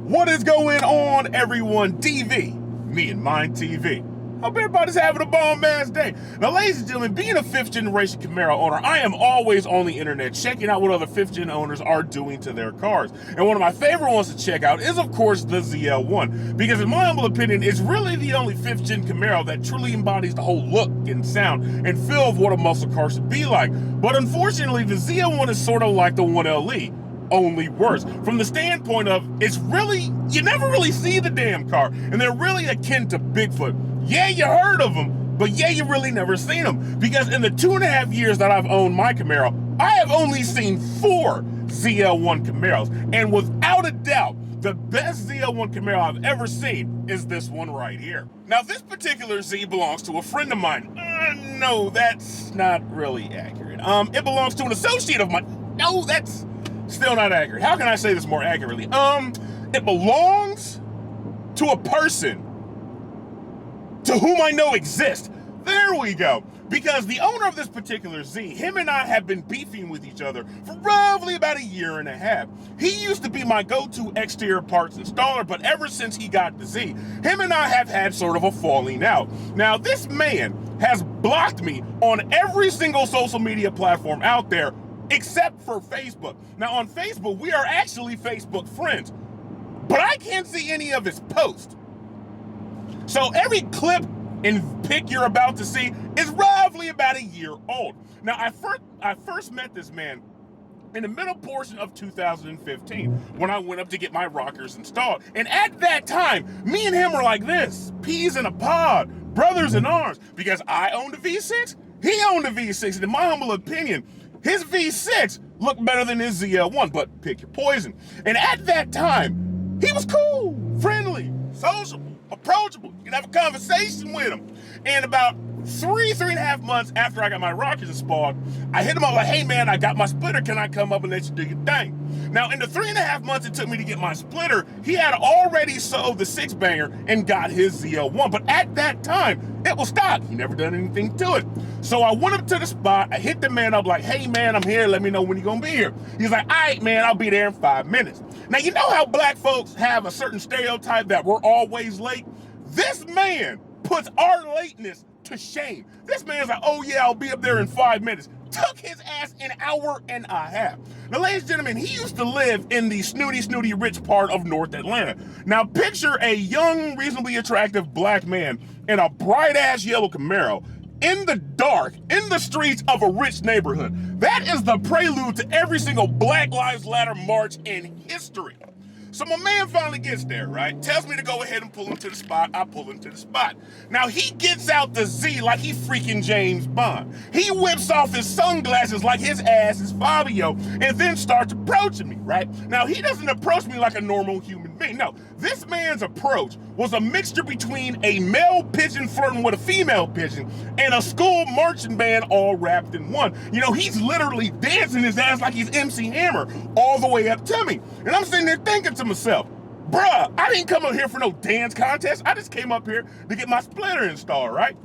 What is going on, everyone? DV, me and Mine TV. Hope everybody's having a bomb-ass day. Now, ladies and gentlemen, being a fifth-generation Camaro owner, I am always on the internet checking out what other fifth-gen owners are doing to their cars. And one of my favorite ones to check out is, of course, the ZL1. Because in my humble opinion, it's really the only fifth-gen Camaro that truly embodies the whole look and sound and feel of what a muscle car should be like. But unfortunately, the ZL1 is sort of like the 1LE. Only worse. From the standpoint of, it's really, you never really see the damn car, and they're really akin to Bigfoot. Yeah, you heard of them, but yeah, you really never seen them. Because in the 2.5 years that I've owned my Camaro, I have only seen 4 ZL1 Camaros, and without a doubt, the best ZL1 Camaro I've ever seen is this one right here. Now, this particular Z belongs to a friend of mine. No, that's not really accurate. It belongs to an associate of mine. No, that's still not accurate. How can I say this more accurately? It belongs to a person to whom I know exists. There we go. Because the owner of this particular Z, him and I have been beefing with each other for roughly about 1.5 years. He used to be my go-to exterior parts installer, but ever since he got the Z, him and I have had sort of a falling out. Now, this man has blocked me on every single social media platform out there, except for Facebook. Now, on Facebook, we are actually Facebook friends, but I can't see any of his posts. So every clip and pic you're about to see is roughly about 1 year old. Now, I first met this man in the middle portion of 2015 when I went up to get my rockers installed. And at that time, me and him were like this, peas in a pod, brothers in arms, because I owned a V6, he owned a V6, and in my humble opinion, his V6 looked better than his ZL1, but pick your poison. And at that time, he was cool, friendly, sociable, approachable. You can have a conversation with him. And about 3.5 months after I got my rockers installed, I hit him up like, hey man, I got my splitter, can I come up and let you do your thing? Now, in the 3.5 months it took me to get my splitter, he had already sold the 6-banger and got his ZL1. But at that time, it was stock. He never done anything to it. So I went up to the spot, I hit the man up like, hey man, I'm here, let me know when you're gonna be here. He's like, all right man, I'll be there in 5 minutes. Now, you know how black folks have a certain stereotype that we're always late? This man puts our lateness to shame. This man's like, oh yeah, I'll be up there in 5 minutes. Took his ass 1.5 hours. Now, ladies and gentlemen, he used to live in the snooty rich part of North Atlanta. Now, picture a young, reasonably attractive black man in a bright ass yellow Camaro in the dark, in the streets of a rich neighborhood. That is the prelude to every single Black Lives Matter march in history. So my man finally gets there, right? Tells me to go ahead and pull him to the spot. I pull him to the spot. Now, he gets out the Z like he freaking James Bond. He whips off his sunglasses like his ass is Fabio and then starts approaching me, right? Now, he doesn't approach me like a normal human being. No, this man's approach was a mixture between a male pigeon flirting with a female pigeon and a school marching band all wrapped in one. You know, he's literally dancing his ass like he's MC Hammer all the way up to me. And I'm sitting there thinking to myself, bruh, I didn't come up here for no dance contest. I just came up here to get my splitter installed, right?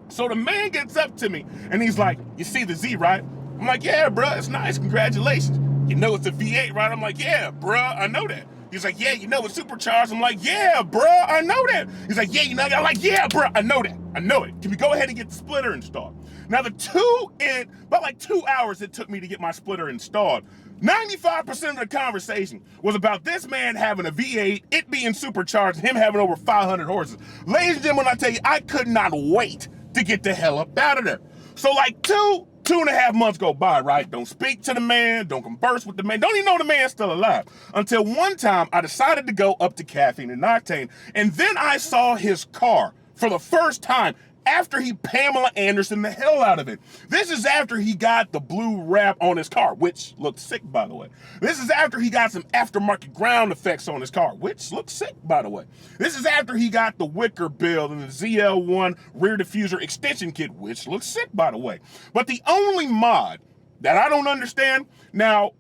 So the man gets up to me and he's like, you see the Z, right? I'm like, yeah, bruh, it's nice, congratulations. You know it's a V8, right? I'm like, yeah, bruh, I know that. He's like, yeah, you know it's supercharged. I'm like, yeah, bruh, I know that. He's like, yeah, you know that. I'm like, yeah, bruh, I know that. I know it. Can we go ahead and get the splitter installed? Now, about like 2 hours it took me to get my splitter installed. 95% of the conversation was about this man having a V8, it being supercharged, him having over 500 horses. Ladies and gentlemen, I tell you, I could not wait to get the hell up out of there. So like 2.5 months go by, right? Don't speak to the man, don't converse with the man, don't even know the man's still alive. Until one time, I decided to go up to Caffeine and Octane, and then I saw his car for the first time after he Pamela Anderson the hell out of it. This is after he got the blue wrap on his car, which looked sick, by the way. This is after he got some aftermarket ground effects on his car, which looks sick, by the way. This is after he got the wicker build and the ZL1 rear diffuser extension kit, which looks sick, by the way. But the only mod that I don't understand now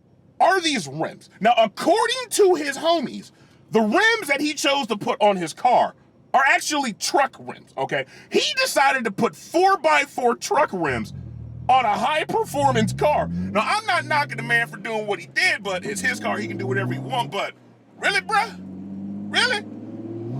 are these rims. Now, according to his homies, the rims that he chose to put on his car are actually truck rims, okay? He decided to put 4x4 truck rims on a high-performance car. Now, I'm not knocking the man for doing what he did, but it's his car, he can do whatever he wants, but really, bruh? Really?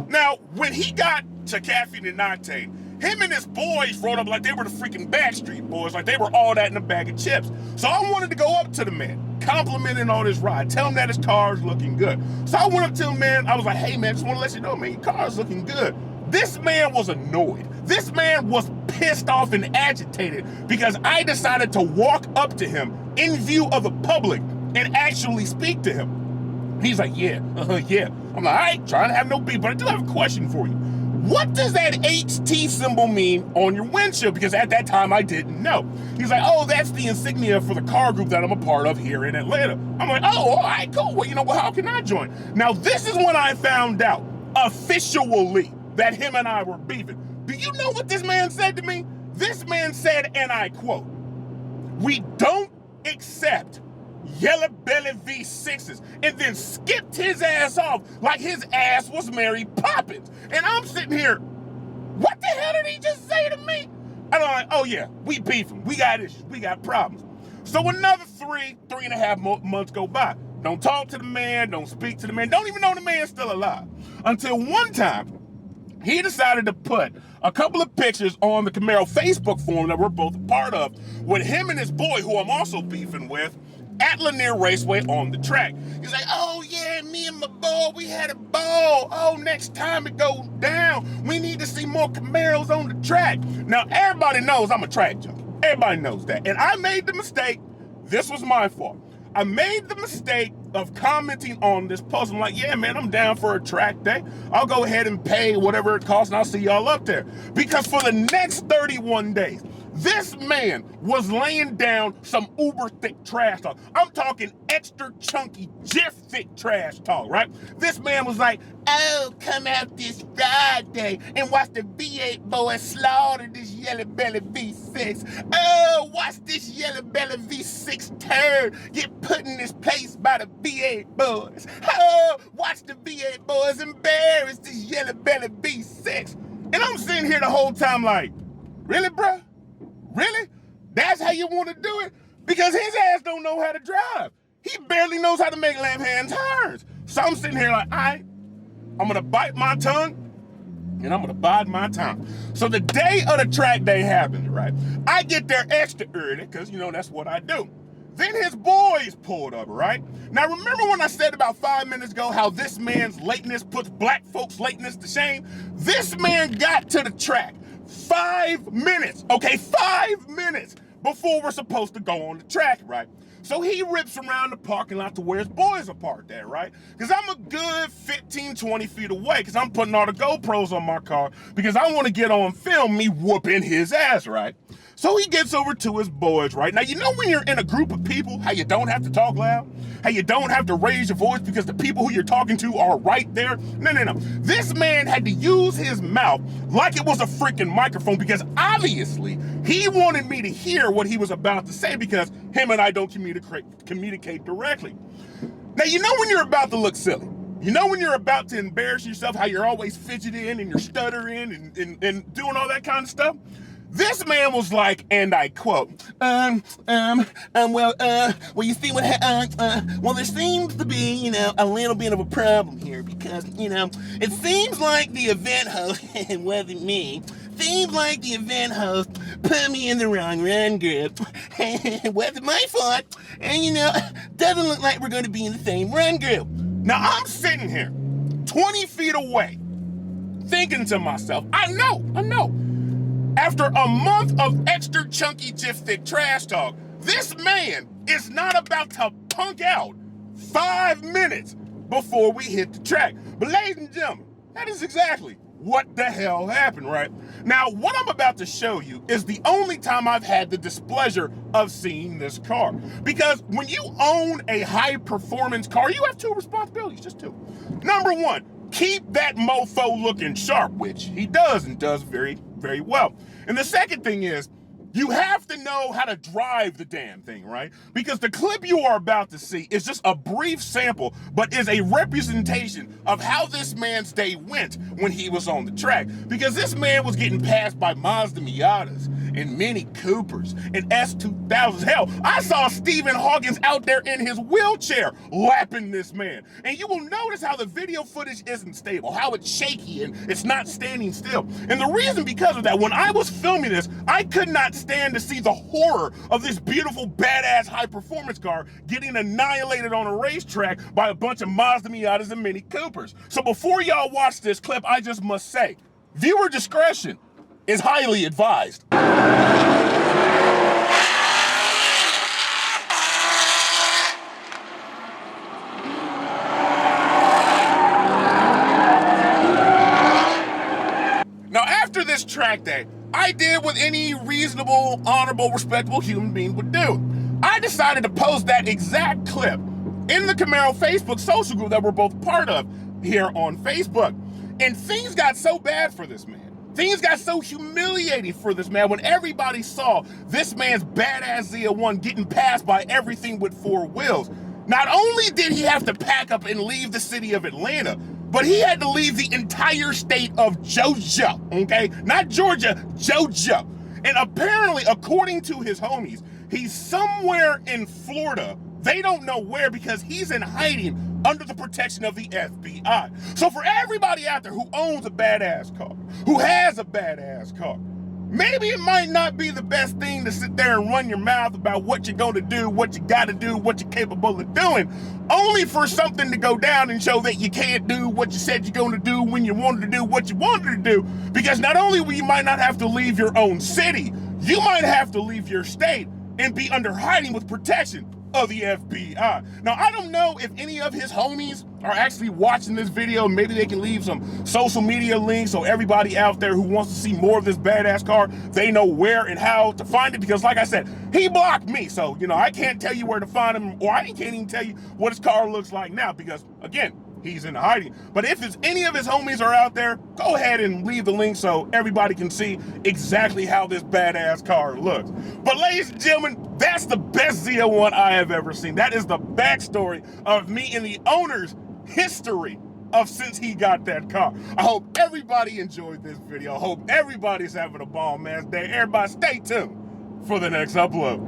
Now, when he got to Caffeine and Octane, him and his boys rode up like they were the freaking Backstreet Boys, like they were all that in a bag of chips. So I wanted to go up to the man, compliment him on his ride, tell him that his car is looking good. So I went up to him, man. I was like, hey, man, just want to let you know, man, your car is looking good. This man was annoyed. This man was pissed off and agitated because I decided to walk up to him in view of the public and actually speak to him. He's like, yeah. I'm like, I ain't trying to have no beef, but I do have a question for you. What does that HT symbol mean on your windshield? Because at that time, I didn't know. He's like, oh, that's the insignia for the car group that I'm a part of here in Atlanta. I'm like, oh, all right, cool. Well, how can I join? Now, this is when I found out officially that him and I were beefing. Do you know what this man said to me? This man said, and I quote, "We don't accept Yellow Belly V6s," and then skipped his ass off like his ass was Mary Poppins. And I'm sitting here, what the hell did he just say to me? And I'm like, oh yeah, we beefing. We got issues. We got problems. So another 3.5 months go by. Don't talk to the man. Don't speak to the man. Don't even know the man's still alive. Until one time, he decided to put a couple of pictures on the Camaro Facebook forum that we're both a part of with him and his boy, who I'm also beefing with, at Lanier Raceway on the track. He's like, oh yeah, me and my boy, we had a ball. Oh, next time it goes down, we need to see more Camaros on the track. Now, everybody knows I'm a track junkie. Everybody knows that. And I made the mistake. This was my fault. I made the mistake of commenting on this post. I'm like, yeah, man, I'm down for a track day. I'll go ahead and pay whatever it costs, and I'll see y'all up there. Because for the next 31 days, this man was laying down some uber thick trash talk. I'm talking extra chunky, jiff thick trash talk, right? This man was like, oh, come out this Friday and watch the V8 boys slaughter this Yellow Belly V6. Oh, watch this Yellow Belly V6 turd get put in this place by the V8 boys. Oh, watch the V8 boys embarrass this Yellow Belly V6. And I'm sitting here the whole time like, really, bruh? Really? That's how you want to do it? Because his ass don't know how to drive. He barely knows how to make left-hand turns. So I'm sitting here like, all right, I'm going to bite my tongue and I'm going to bide my time. So the day of the track day happens, right? I get there extra early because, that's what I do. Then his boys pulled up, right? Now, remember when I said about 5 minutes ago how this man's lateness puts black folks' lateness to shame? This man got to the track 5 minutes, okay, 5 minutes before we're supposed to go on the track, right? So he rips around the parking lot to where his boys are parked at, right? Because I'm a good 15, 20 feet away because I'm putting all the GoPros on my car because I want to get on film me whooping his ass, right? So he gets over to his boys, right? Now, when you're in a group of people, how you don't have to talk loud? How you don't have to raise your voice because the people who you're talking to are right there? No. This man had to use his mouth like it was a freaking microphone because obviously he wanted me to hear what he was about to say because him and I don't communicate directly. Now, when you're about to look silly? When you're about to embarrass yourself, how you're always fidgeting and you're stuttering and doing all that kind of stuff? This man was like, and I quote, well, you see what, well, there seems to be, a little bit of a problem here because, it seems like the event host, it wasn't me, seems like the event host put me in the wrong run group. It wasn't my fault. And, doesn't look like we're going to be in the same run group. Now, I'm sitting here 20 feet away thinking to myself, I know. After a month of extra chunky jiff thick trash talk, this man is not about to punk out 5 minutes before we hit the track. But ladies and gentlemen, that is exactly what the hell happened, right? Now, what I'm about to show you is the only time I've had the displeasure of seeing this car. Because when you own a high performance car, you have two responsibilities, just two. Number one, keep that mofo looking sharp, which he does and does very, very well. And the second thing is, you have to know how to drive the damn thing, right? Because the clip you are about to see is just a brief sample, but is a representation of how this man's day went when he was on the track. Because this man was getting passed by Mazda Miatas and Mini Coopers and S2000s. Hell, I saw Stephen Hawkins out there in his wheelchair lapping this man. And you will notice how the video footage isn't stable, how it's shaky and it's not standing still. And the reason because of that, when I was filming this, I could not stand to see the horror of this beautiful, badass, high-performance car getting annihilated on a racetrack by a bunch of Mazda Miatas and Mini Coopers. So before y'all watch this clip, I just must say, viewer discretion is highly advised. Now, after this track day, I did what any reasonable, honorable, respectable human being would do. I decided to post that exact clip in the Camaro Facebook social group that we're both part of here on Facebook. And things got so bad for this man. Things got so humiliating for this man when everybody saw this man's badass ZL1 getting passed by everything with four wheels. Not only did he have to pack up and leave the city of Atlanta, but he had to leave the entire state of Georgia, okay? Not Georgia, Georgia. And apparently, according to his homies, he's somewhere in Florida. They don't know where because he's in hiding under the protection of the FBI. So for everybody out there who owns a badass car, who has a badass car, maybe it might not be the best thing to sit there and run your mouth about what you're gonna do, what you gotta do, what you're capable of doing, only for something to go down and show that you can't do what you said you're gonna do when you wanted to do what you wanted to do. Because not only will you might not have to leave your own city, you might have to leave your state and be under hiding with protection of the FBI. Now, I don't know if any of his homies are actually watching this video. Maybe they can leave some social media links so everybody out there who wants to see more of this badass car, they know where and how to find it. Because like I said, he blocked me. So, I can't tell you where to find him, or I can't even tell you what his car looks like now because, again, he's in hiding. But if it's any of his homies are out there, go ahead and leave the link so everybody can see exactly how this badass car looks. But ladies and gentlemen, that's the best ZL1 I have ever seen. That is the backstory of me and the owner's history of since he got that car. I hope everybody enjoyed this video. I hope everybody's having a bomb ass day. Everybody stay tuned for the next upload.